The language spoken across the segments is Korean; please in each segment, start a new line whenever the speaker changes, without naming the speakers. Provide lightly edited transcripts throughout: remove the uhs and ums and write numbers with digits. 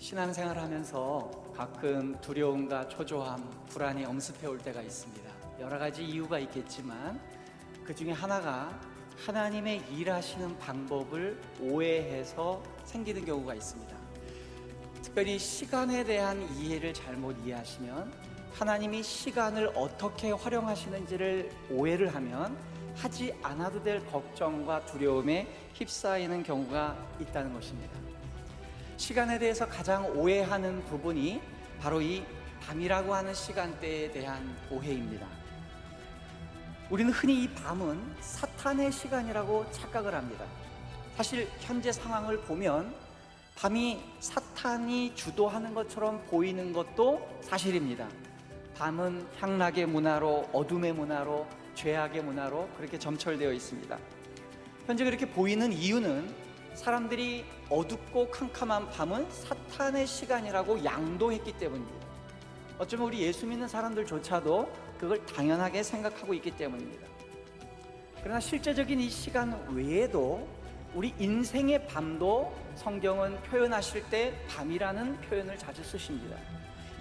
신앙생활을 하면서 가끔 두려움과 초조함, 불안이 엄습해 올 때가 있습니다. 여러 가지 이유가 있겠지만 그 중에 하나가 하나님의 일하시는 방법을 오해해서 생기는 경우가 있습니다. 특별히 시간에 대한 이해를 잘못 이해하시면, 하나님이 시간을 어떻게 활용하시는지를 오해를 하면 하지 않아도 될 걱정과 두려움에 휩싸이는 경우가 있다는 것입니다. 시간에 대해서 가장 오해하는 부분이 바로 이 밤이라고 하는 시간대에 대한 오해입니다. 우리는 흔히 이 밤은 사탄의 시간이라고 착각을 합니다. 사실 현재 상황을 보면 밤이 사탄이 주도하는 것처럼 보이는 것도 사실입니다. 밤은 향락의 문화로, 어둠의 문화로, 죄악의 문화로 그렇게 점철되어 있습니다. 현재 그렇게 보이는 이유는 사람들이 어둡고 캄캄한 밤은 사탄의 시간이라고 양도했기 때문입니다. 어쩌면 우리 예수 믿는 사람들조차도 그걸 당연하게 생각하고 있기 때문입니다. 그러나 실제적인 이 시간 외에도 우리 인생의 밤도 성경은 표현하실 때 밤이라는 표현을 자주 쓰십니다.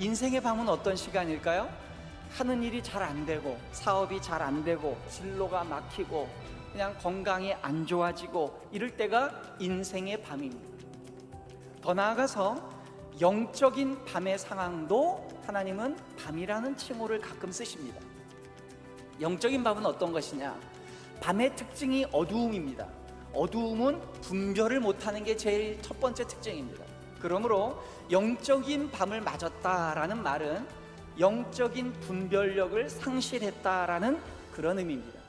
인생의 밤은 어떤 시간일까요? 하는 일이 잘 안 되고, 사업이 잘 안 되고, 진로가 막히고, 그냥 건강이 안 좋아지고, 이럴 때가 인생의 밤입니다. 더 나아가서 영적인 밤의 상황도 하나님은 밤이라는 칭호를 가끔 쓰십니다. 영적인 밤은 어떤 것이냐? 밤의 특징이 어두움입니다. 어두움은 분별을 못하는 게 제일 첫 번째 특징입니다. 그러므로 영적인 밤을 맞았다라는 말은 영적인 분별력을 상실했다라는 그런 의미입니다.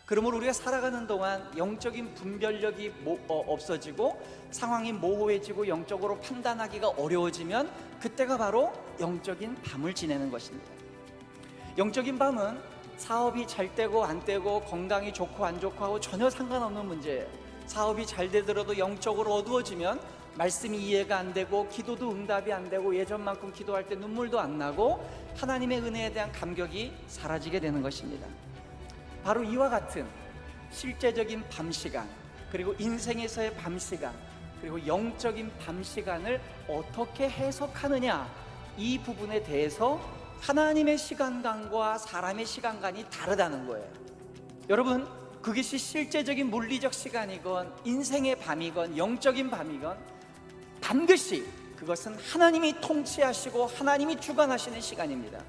그러므로 우리가 살아가는 동안 영적인 분별력이 없어지고 상황이 모호해지고 영적으로 판단하기가 어려워지면 그때가 바로 영적인 밤을 지내는 것입니다. 영적인 밤은 사업이 잘 되고 안 되고, 건강이 좋고 안 좋고 하고 전혀 상관없는 문제예요. 사업이 잘 되더라도 영적으로 어두워지면 말씀이 이해가 안 되고, 기도도 응답이 안 되고, 예전만큼 기도할 때 눈물도 안 나고, 하나님의 은혜에 대한 감격이 사라지게 되는 것입니다. 바로 이와 같은 실제적인 밤 시간, 그리고 인생에서의 밤 시간, 그리고 영적인 밤 시간을 어떻게 해석하느냐, 이 부분에 대해서 하나님의 시간관과 사람의 시간관이 다르다는 거예요. 여러분, 그것이 실제적인 물리적 시간이건 인생의 밤이건 영적인 밤이건 반드시 그것은 하나님이 통치하시고 하나님이 주관하시는 시간입니다.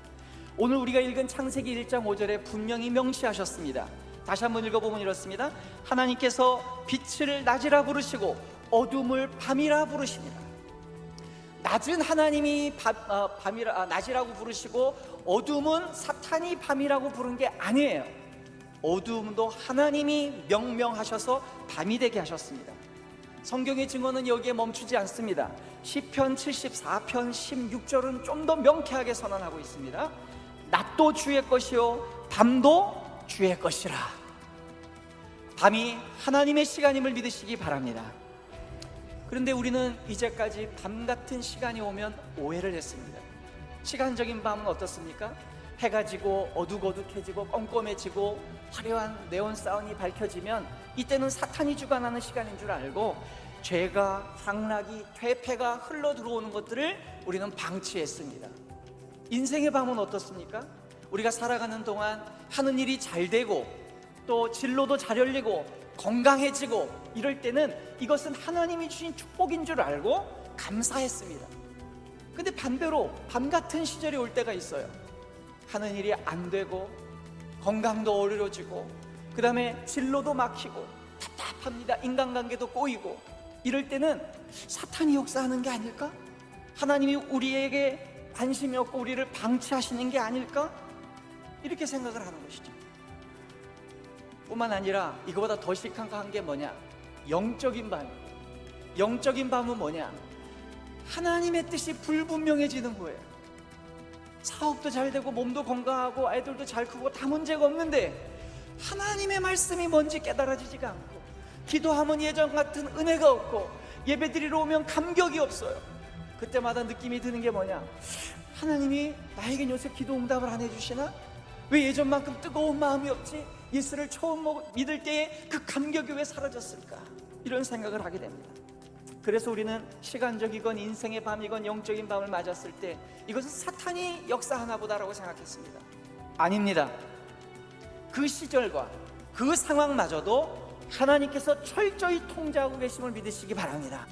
오늘 우리가 읽은 창세기 1장 5절에 분명히 명시하셨습니다. 다시 한번 읽어보면 이렇습니다. 하나님께서 빛을 낮이라 부르시고 어둠을 밤이라 부르십니다. 낮은 하나님이 낮이라고 부르시고 어둠은 사탄이 밤이라고 부른 게 아니에요. 어둠도 하나님이 명명하셔서 밤이 되게 하셨습니다. 성경의 증언은 여기에 멈추지 않습니다. 시편 74편 16절은 좀 더 명쾌하게 선언하고 있습니다. 낮도 주의 것이요 밤도 주의 것이라. 밤이 하나님의 시간임을 믿으시기 바랍니다. 그런데 우리는 이제까지 밤 같은 시간이 오면 오해를 했습니다. 시간적인 밤은 어떻습니까? 해가 지고 어둑어둑해지고 껌껌해지고 화려한 네온 사운이 밝혀지면 이때는 사탄이 주관하는 시간인 줄 알고 죄가, 향락이, 퇴폐가 흘러 들어오는 것들을 우리는 방치했습니다. 인생의 밤은 어떻습니까? 우리가 살아가는 동안 하는 일이 잘 되고 또 진로도 잘 열리고 건강해지고 이럴 때는 이것은 하나님이 주신 축복인 줄 알고 감사했습니다. 근데 반대로 밤 같은 시절이 올 때가 있어요. 하는 일이 안 되고 건강도 어려워지고 그 다음에 진로도 막히고 답답합니다. 인간관계도 꼬이고 이럴 때는 사탄이 역사하는 게 아닐까? 하나님이 우리에게 관심이 없고 우리를 방치하시는 게 아닐까? 이렇게 생각을 하는 것이죠. 뿐만 아니라 이거보다 더 심각한 게 뭐냐? 영적인 밤. 영적인 밤은 뭐냐? 하나님의 뜻이 불분명해지는 거예요. 사업도 잘 되고 몸도 건강하고 아이들도 잘 크고 다 문제가 없는데 하나님의 말씀이 뭔지 깨달아지지가 않고, 기도하면 예전 같은 은혜가 없고, 예배드리러 오면 감격이 없어요. 그때마다 느낌이 드는 게 뭐냐? 하나님이 나에게 요새 기도 응답을 안 해주시나? 왜 예전만큼 뜨거운 마음이 없지? 예수를 처음 믿을 때의 그 감격이 왜 사라졌을까? 이런 생각을 하게 됩니다. 그래서 우리는 시간적이건 인생의 밤이건 영적인 밤을 맞았을 때 이것은 사탄이 역사하나 보다라고 생각했습니다. 아닙니다. 그 시절과 그 상황마저도 하나님께서 철저히 통제하고 계심을 믿으시기 바랍니다.